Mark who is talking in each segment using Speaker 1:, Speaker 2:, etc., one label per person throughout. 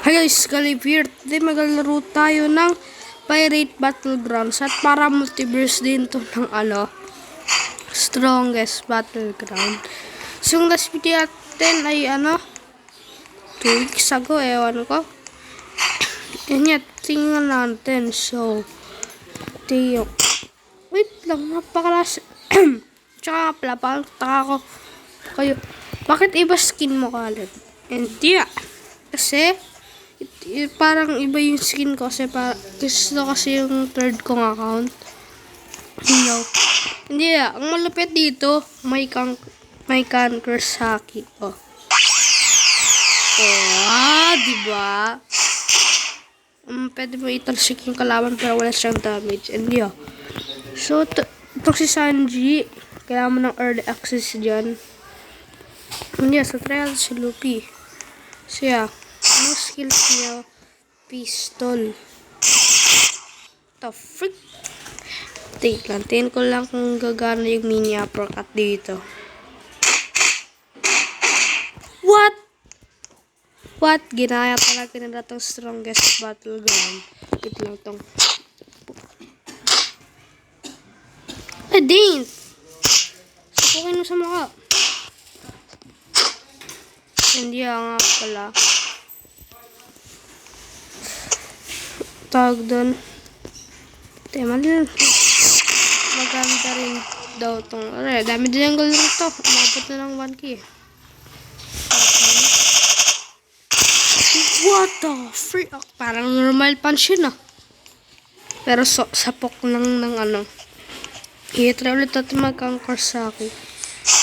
Speaker 1: Hi guys, Galib here. Today maglalaro tayo ng Pirate Battlegrounds at para multiverse din to ng strongest battleground. So yung last video natin ay 2 weeks ago, ewan ko. Yan yan, tingnan natin. So, Teo. Wait lang, napakalas. Tsaka nga pala, parang taka ko kayo. Bakit iba skin mo kalit? And yeah, kasi parang iba yung skin ko kasi gusto kasi yung third kong account. Hindi ang malupit dito, may conquer Saki. Diba? Pwede mo italsik yung kalaban pero wala siyang damage. And yeah. So, itong si Sanji, kailangan mo ng early access dyan. And yeah, so try natin si Luffy. So yeah, ano skills niya? Pistol. The freak? Take lang. Tingin ko lang kung gagana yung mini uppercut dito. What? Ginaya talaga nila itong strongest battleground. Wait lang itong. Dang! Supukin mo sa mukha. Hindi nga pala. Tawag doon. Maganda rin daw itong. Dami din ang gold rito. Umabot na lang 1k. What the freak? Parang normal punch yun Pero sapok lang ng i-try ulit natin mag-conquer Saki.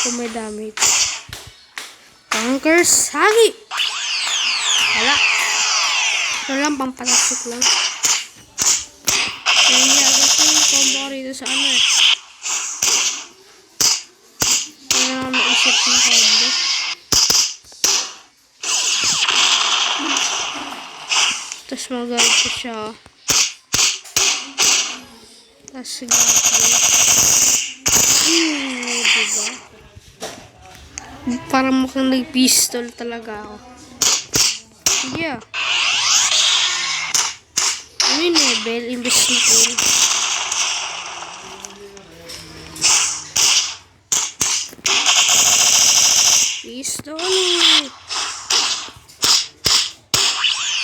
Speaker 1: Kung may damage. Conquer Saki! Wala. Ito lang, pampalasik lang. Kaya niya, gusto yung combo rito sa Kaya na naisip ng combo. Tapos mag-guide ko siya. Tapos sige. Diba? Parang mukhang nag-pistol talaga ako. Yeah. Level, imbes na kill. Pistol.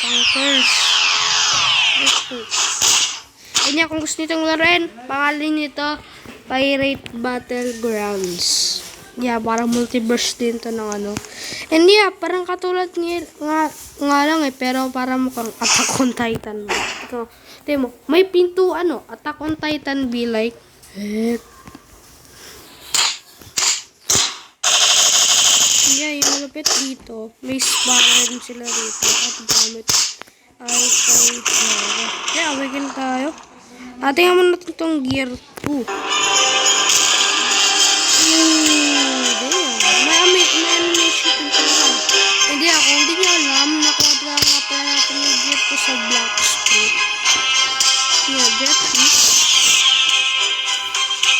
Speaker 1: Tankers. Kanya kung gusto nitong laruin, pangalan nito Pirate Battlegrounds. Yeah, parang multiverse din to ng And yeah, parang katulad nga lang pero parang mukhang Attack on Titan. Tingnan mo, may pinto Attack on Titan be like. Yeah, yung malupit dito. May spawn sila dito. At gamit ay yeah, awaken tayo. Tingnan mo natin itong gear 2. Hindi niya alam, nakuha nga pala natin yung gear ko sa Black Street. Yeah, jet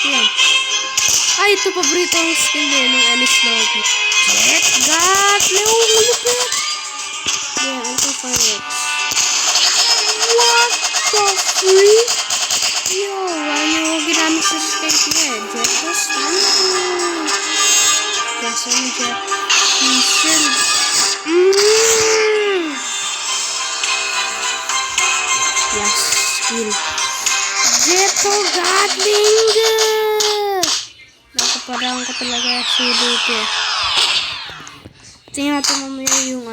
Speaker 1: yeah. Ay, ito paborito ang skill din ng Alice Lobby. Jet gat! Lupit! Yeah, anti-fireworks. What the freak? Yo, ano ginamit sa skate niya? Jet was Yes, I'm jet. Mission. Yes, skill. Jeto Gatling! Nakaparang ko talaga si Luffy. Tingnan natin mamaya yung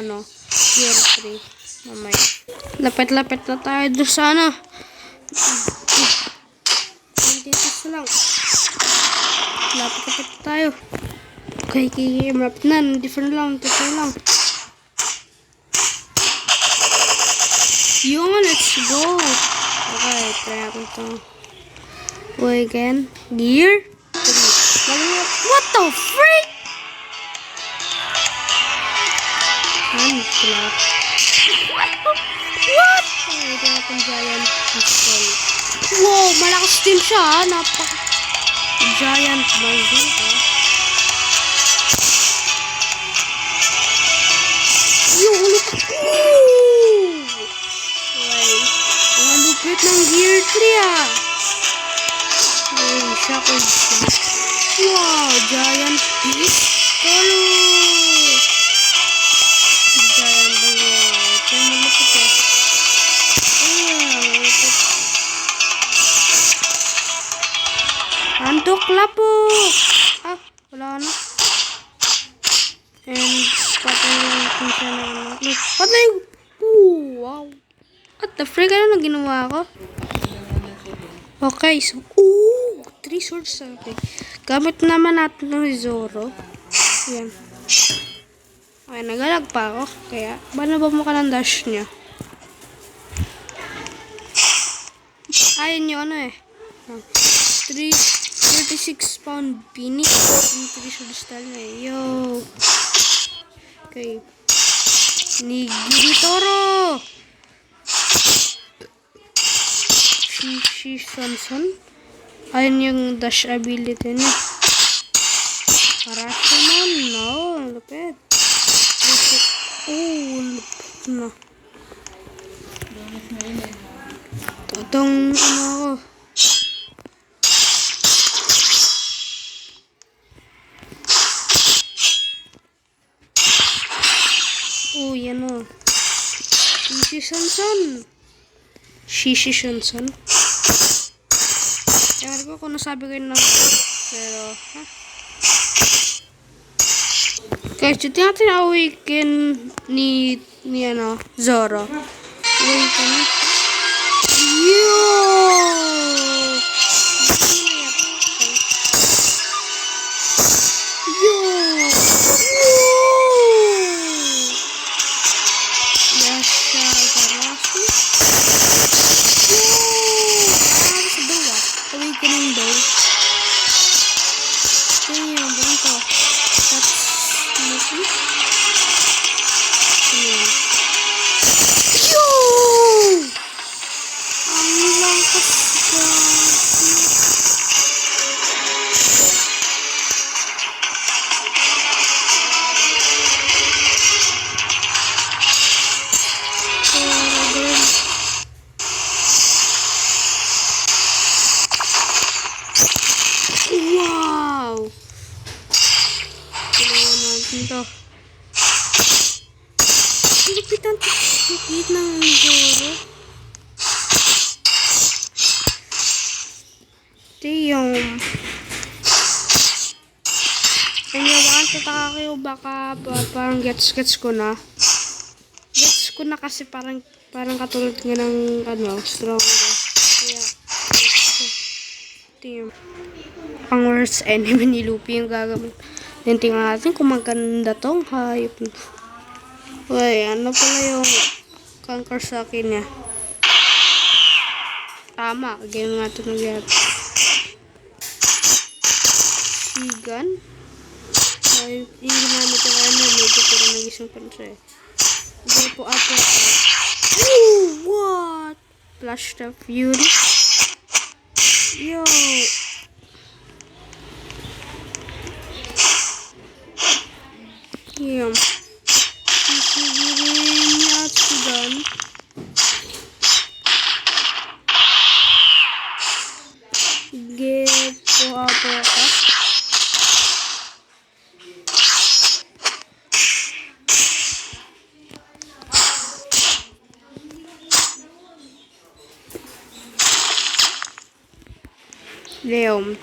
Speaker 1: Tier 3. Mamaya. Lapit-lapit na tayo doon sa dito lang. Lapit-lapit tayo. Okay, map na. Different lang. Let's go. Okay, try ako ito. Go again. Gear 3. What the freak? Handclap. What? Ito natin giant pistol. Wow, malakas din siya giant bazooka. Yung gamit ng gear 3 ah. Ay, shockwave. Wow, giant beast. Tolo. Giant bang wow. Ito yung malapit eh. Malapit. Antok lapok. Ah, wala na. And patay yung siya na ano. Patay yung... wow. What the frick? Ano na ginawa ko? Okay, so... 3 swords. Okay. Gamit naman natin ng Zoro. Yan. Okay, nagalag pa ako. Kaya, banaba mo ka ng dash niya. Ayun yung ano eh. 36 pound pinik. Yung 3 swords style na eh. Yo. Okay. Nigiritoro! Shishanson. Ayun yung dash ability niya. Parashomon. No, lupit. Lupit na. Itong ano ako. Yan o. Shishanson. Ewan ko kung nasabi ko yun lang. Pero, ha? Guys, ito natin awaken ni ano, Zoro. Awaken. Yo! Yo! Yasha Garashi. Yo! Sa daw ah. Awakening daw. Damn, ganito. That's lucky. Yo! Ang langkas wow! Kailangan natin to. Lipitan tikit ng Zoro. Damn. Kanya baka tataka kayo baka parang gets ko na. Gets ko na kasi parang katulad nga ng ano, stronger. Kaya, damn. Ang worst enemy ni Luffy yung gagamit. Then tingnan natin kung maganda tong hayop na. Uy, ano pala yung conquer sa akin niya? Tama, game nga ito nagyat. Sigan? Ay, hindi naman ito ano, medyo pero nag-isang pansa eh. Hindi po apo. What? Flash the Fury? Yo! Damn. Sisigirin niya at sigan. Get po apo ka. Leom.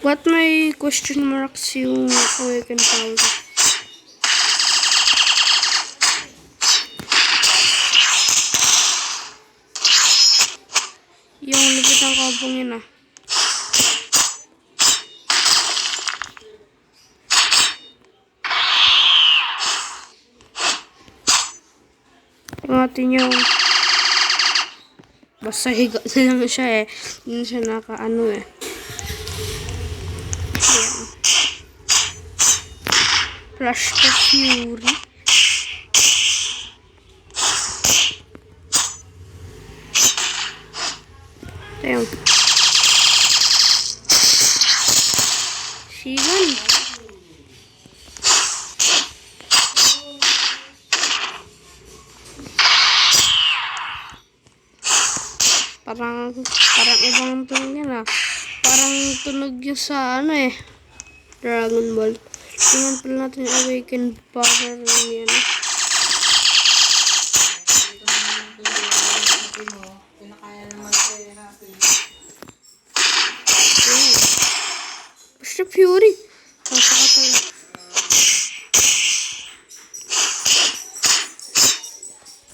Speaker 1: What may question marks yung awaken power? Yung lupit ang kabong yun ah. Tingnan natin yung basta higa na lang siya eh. Hindi siya nakaano eh. Ayan. Flash the Fury. Ayan. Sigan. Parang ibang tunog yan ah. Parang tunog yung sa ano eh. Dragon Ball. Tingnan pala natin yung Awaken Power yan. Basta Fury. Papakatay.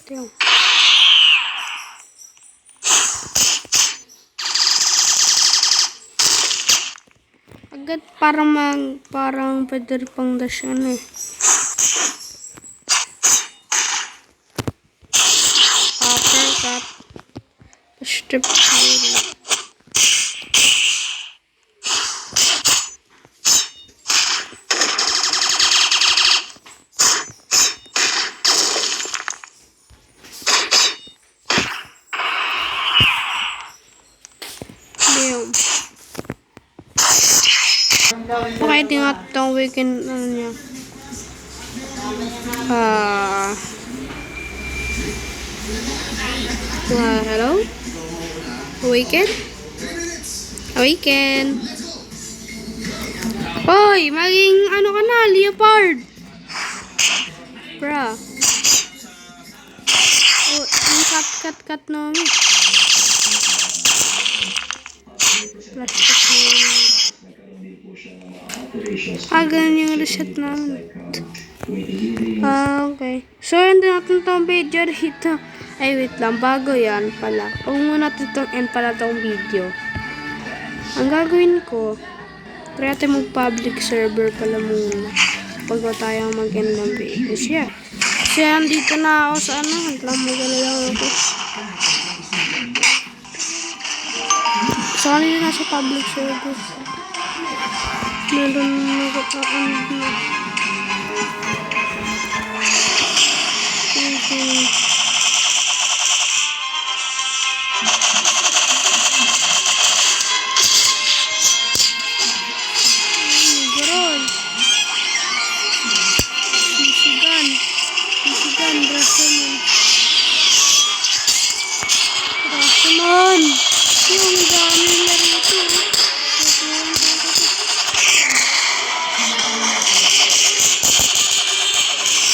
Speaker 1: Tingnan. Agad parang pwede pang dash ano eh. Uppercut. Basta Fury. Okay, tingnan itong weekend ano niya. Hello? Awaken? Awaken? Hoy, maging ano ka na, leopard. Bruh. Oh, yung cut namin. Plastic na ganun yung reset namin. Okay. So, hindi natin itong video dito. Ay, wait lang. Bago yan pala. Huwag muna natin itong end pala itong video. Ang gagawin ko, try natin mag-public server pala muna. Bago tayo mag-end ng video. Kasi andito na ako sa ano. Hantlang mag-alala ako. So, kanina nasa public server. Meron nagkakaroon na. Garol. Sisigan. Rasamon. Yung dami na rito.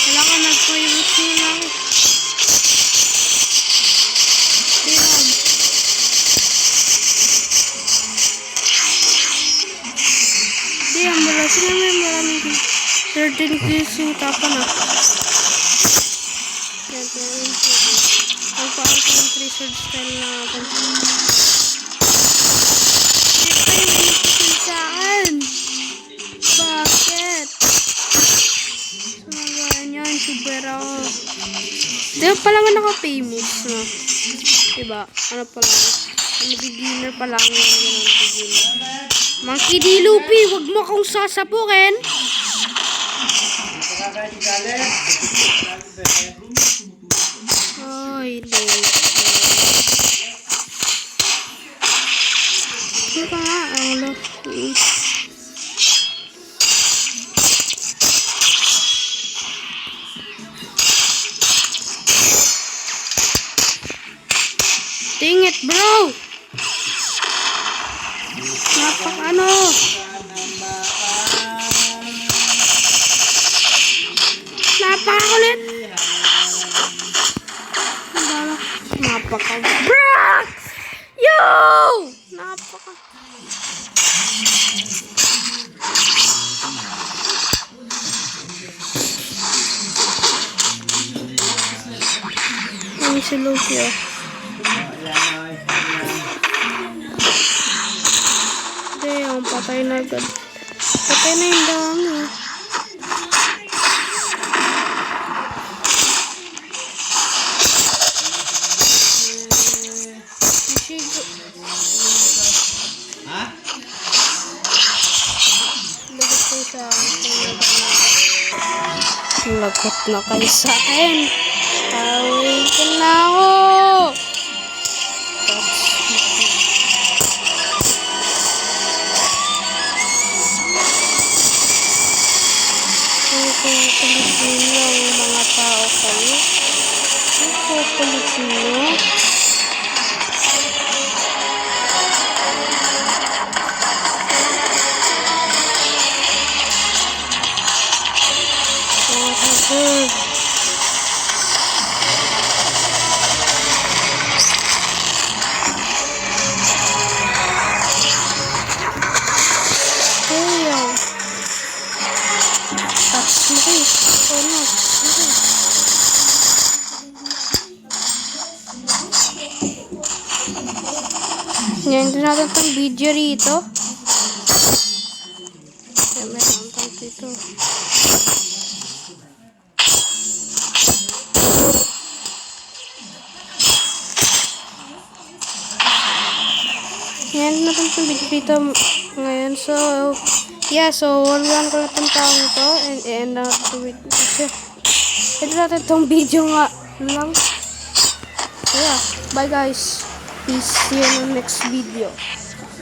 Speaker 1: Wala ka nagpayos nila ako. Damn, wala sila may maraming 13 kills yung tapa na. Ang paano ko yung 3 sword style na natin. Hindi kayo manipitin sa akin. Bakit? Sumagahan yan, super ako. Di ba pala nga naka-famous na? Diba? Ano pala? Ano beginner pa lang yan. Monkey D. Luffy, wag mo akong sasapukin. Ay, Luffy. Ano ka nga? Ang Luffy. Dang it, bro! Napaka-ano? Napaka-kulit! Napaka-brak! Yo! Napaka... Ano si Luffy ah? Damn, patay na agad. Patay na yung dami. Ha? Lagot na kayo sa akin. Tawikin na ako. Pilipino ang mga tao kayo. Pilipino. Yan din natin itong video rito. Yan, meron tayo dito. Yan natin itong video dito ngayon. So, yeah, so walang ko na itong taong ito. And ito natin itong video nga lang. Yeah, bye guys. Peace. See you in the next video.